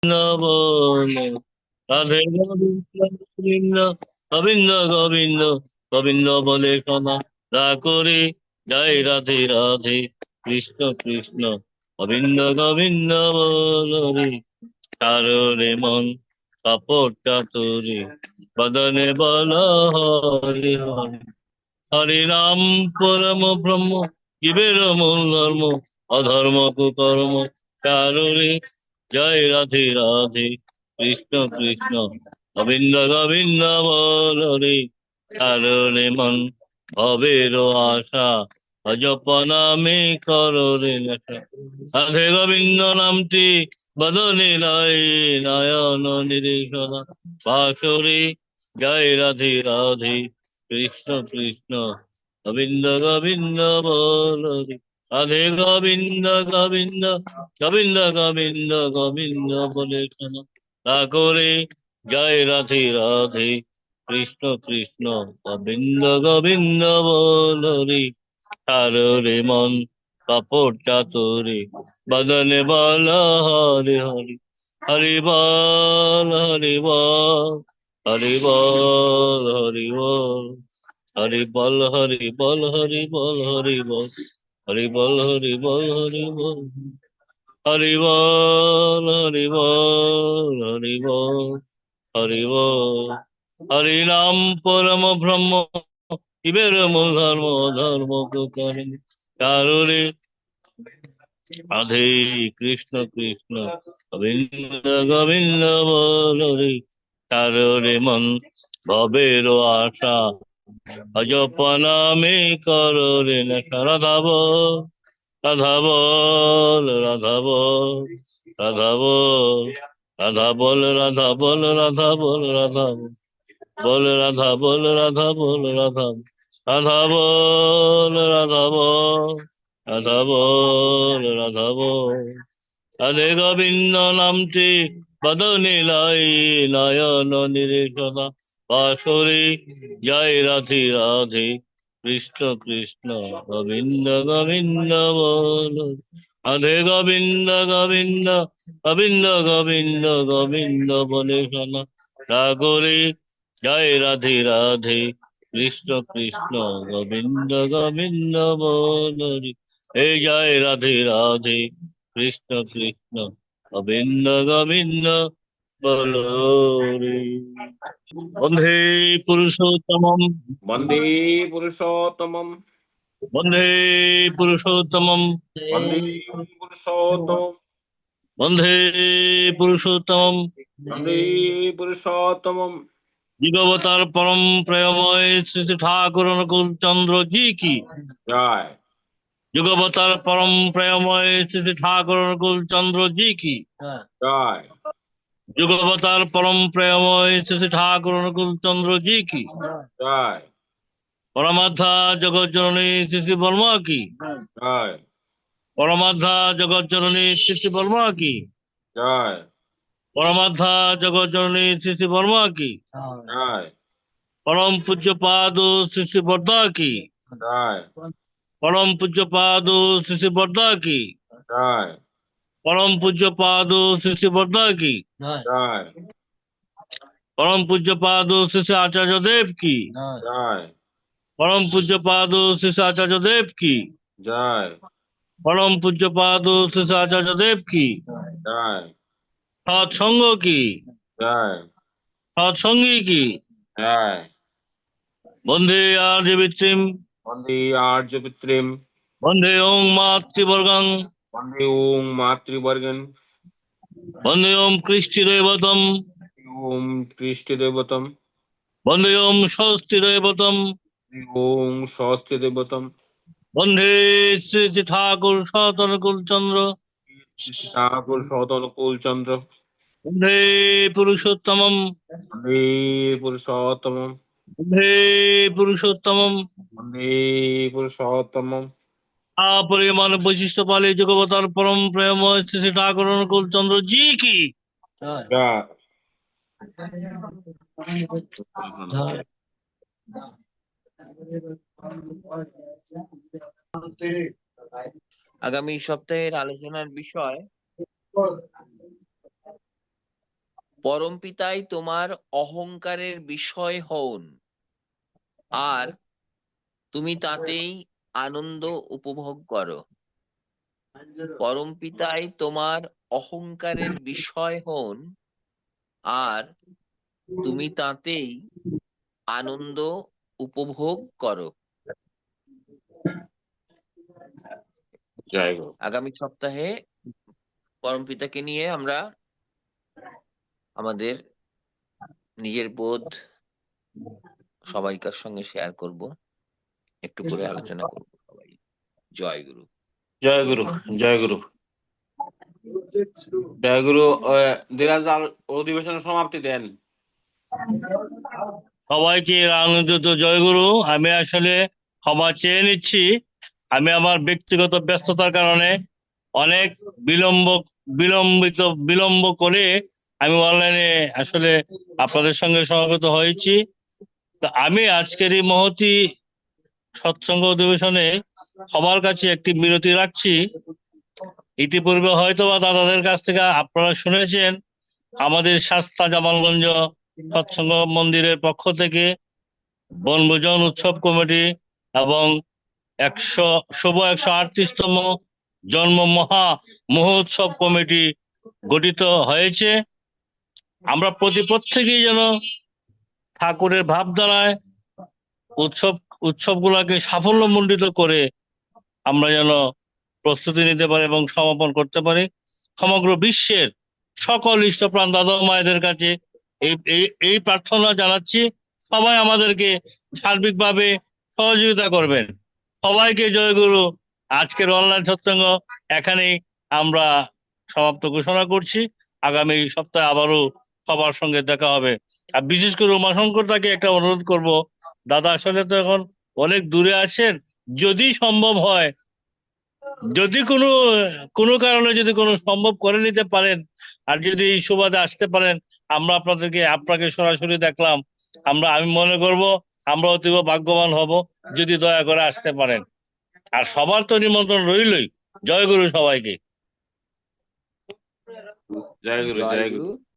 বৃন্দাবন রাধে গোবিন্দ গোবিন্দ গোবিন্দ গোবিন্দ বলে ক্ষমা না করে জয় রাধে রাধে কৃষ্ণ কৃষ্ণ গোবিন্দ গোবিন্দ বলে কারণে মন কাপড়টা তোরে বদনে বল হরি হরি হরি নাম পরম ব্রহ্ম জীবের মূল ধর্ম অধর্ম কুকর্ম কারণে জয় রাধে রাধে কৃষ্ণ কৃষ্ণ গোবিন্দ গোবিন্দ বল রে কারণে মন ভবের আশা অজপ নামে কররে নেশা রাধে গোবিন্দ নামটি বদনে লাই নয়ন নিরেশনা বাসরে জয় রাধে রাধে কৃষ্ণ কৃষ্ণ গোবিন্দ গোবিন্দ বল রে রাধে গোবিন্দ গোবিন্দ গোবিন্দ গোবিন্দ গোবিন্দ বলে শোনা তা করে জয় রাধে রাধে কৃষ্ণ কৃষ্ণ গোবিন্দ গোবিন্দ বল রে রে মন কাপড়টা তোরে বদনে বল হরি হরি হরি বল হরি বল হরি বল হরি বল হরি বল হরি বল হরি বল হরি বল হরি বল হরি বল হরি বল হরি বল হরি বল হরি বল হরি বল হরি নাম পরম ব্রহ্ম শিবের মূল ধর্ম ধর্ম কারণে রাধে কৃষ্ণ কৃষ্ণ গোবিন্দ গোবিন্দ বল রে কারণে মন ভবের আশা অজপ নামে কররে নেশা রাধা বল রাধা বল রাধা বল রাধা বল রাধা বল রাধা বল রাধা বল রাধা বল রাধা বল রাধা বল রাধা রাধা বল রাধা বল রাধা বল রাধা বল রাধে গোবিন্দ নামটি বদনে লাই নয়ন নিরেশনা বাসরে জয় রাধে রাধে কৃষ্ণ কৃষ্ণ গোবিন্দ গোবিন্দ বল রাধে গোবিন্দ গোবিন্দ গোবিন্দ গোবিন্দ গোবিন্দ বলে শোনা সাগরে জয় রাধে রাধে কৃষ্ণ কৃষ্ণ গোবিন্দ গোবিন্দ বল এই জয় রাধে রাধে কৃষ্ণ কৃষ্ণ গোবিন্দ গোবিন্দ বল রে বন্ধে পুরুষোত্তমম বন্দে পুরুষোত্তমম বন্ধে পুরুষোত্তমম বন্দে পুরুষোত্তমম বন্ধে পুরুষোত্তমম বন্দে পুরুষোত্তমম যুগবতার পরম প্রেমময় শ্রী ঠাকুর অনুকূল চন্দ্র জি কি জয় যুগবতার পরম প্রেমময় শ্রী ঠাকুর অনুকূল চন্দ্র জি কি জয় যুগবতার পরম প্রেমময় শ্রী ঠাকুর অনুকূল চন্দ্র জি কি জয় পরমাধ্যা জগৎ জননী শ্রী বর্মা কি জয় পরমাধ্যা জগৎ জননী শ্রী বর্মা কি জয় পরমাধ্যা জগৎ জননী শ্রী বর্মা কি জয় পরম পূজ্য পাদ শ্রী বর্দা কি জয় পরম পূজ্য পাদ শ্রী বর্দা কি জয় পরম পূজ্য পাদ শ্রী বর্দা কি জয় পরম পূজ্য পাদ শ্রী আচার্য দেব কি জয় পরম পূজ্য পাদ শ্রী আচার্য দেব কি জয় পরম পূজ্য পাদ শ্রী আচার্য দেব কি জয় সৎসঙ্গ কি জয় সৎসঙ্গী কি জয় বন্ধে আর্যবৃত্তিম বন্দে আর্যপিতৃম বন্ধে ওং মাতৃবর্গং বন্দে ওং মাতৃবর্গন বন্দে ওং কৃষ্টিদেবতম ওম কৃষ্ণদেবতম বন্দে ওং স্বস্তিদেবতম ওং স্বস্তি দেবতম বন্ধে শ্রী শ্রী ঠাকুর সতনুকূল চন্দ্র ঠাকুর সতনুকূল চন্দ্র বন্ধে পুরুষোত্তমম বন্দে পুরুষোত্তমম বন্ধে পুরুষোত্তমম বন্দে পুরুষোত্তমম अपरिमाण বৈশিষ্ট্য পালে যুগবতার পরম প্রেম শ্রী শ্রী ঠাকুর অনুকূল চন্দ্র জি কি জয় আগামী সপ্তাহের আলোচনার বিষয় পরমপিতাই তোমার অহংকারের বিষয় হন, আর তুমি তাতেই আনন্দ উপভোগ করো। পরমপিতাই তোমার অহংকারের বিষয় হন, আর তুমি তাতেই আনন্দ উপভোগ করো। জয় গুরু। আগামী সপ্তাহে পরমপিতাকে নিয়ে আমরা আমাদের নিজের বোধ সবাইকার সঙ্গে শেয়ার করব, একটু করে আলোচনা করব সবাই। জয় গুরু। জয় গুরু। জয় গুরু। জয় গুরু। দিরাজ অধিবেশনের সমাপ্তি দেন। সবাইকে আনন্দিত জয়গুরু। আমি আসলে ক্ষমা চেয়ে নিচ্ছি। আমি আমার ব্যক্তিগত ব্যস্ততার কারণে অনেক বিলম্ব বিলম্ব করে আমি অনলাইনে আসলে আপনাদের সঙ্গে সমবেত হয়েছি। তো আমি আজকের এই মহতী সৎসঙ্গ অধিবেশনে সবার কাছে একটি বিরতি রাখছি। ইতিপূর্বে হয়তো বা দাদাদের কাছ থেকে আপনারা শুনেছেন, আমাদের শাস্তা জামালগঞ্জ সৎসঙ্গ মন্দিরের পক্ষ থেকে বনভোজন উৎসব কমিটি এবং শুভ 138তম জন্ম মহোৎসব কমিটি গঠিত হয়েছে। আমরা প্রত্যেকেই যেন ঠাকুরের ভাবধারায় উৎসবগুলোকে সাফল্যমণ্ডিত করে আমরা যেন প্রস্তুতি নিতে পারি এবং সমাপন করতে পারি। সমগ্র বিশ্বের সকল ইষ্টপ্রাণ দাদা মায়েদের কাছে এই প্রার্থনা জানাচ্ছি, সবাই আমাদেরকে সার্বিকভাবে সহযোগিতা করবেন। সবাইকে জয়গুরু। আজকের অনলাইন সৎসঙ্গ এখানেই আমরা সমাপ্ত ঘোষণা করছি। আগামী সপ্তাহে আবারও সবার সঙ্গে দেখা হবে। আর বিশেষ করে উমাশঙ্কর তাকে একটা অনুরোধ করব, দাদা আসলে তো এখন অনেক দূরে আছেন, যদি সম্ভব হয়, যদি কোনো কারণে যদি কোনো সম্ভব করে নিতে পারেন, আর যদি এই সুবাদে আসতে পারেন, আমরা আপনাকে সরাসরি দেখলাম, আমি মনে করব আমরা অতীব ভাগ্যবান হব যদি দয়া করে আসতে পারেন। আর সবার তো নিমন্ত্রণ রইলই। জয় গুরু সবাইকে। জয় গুরু। জয় জয় গুরু। গুরু।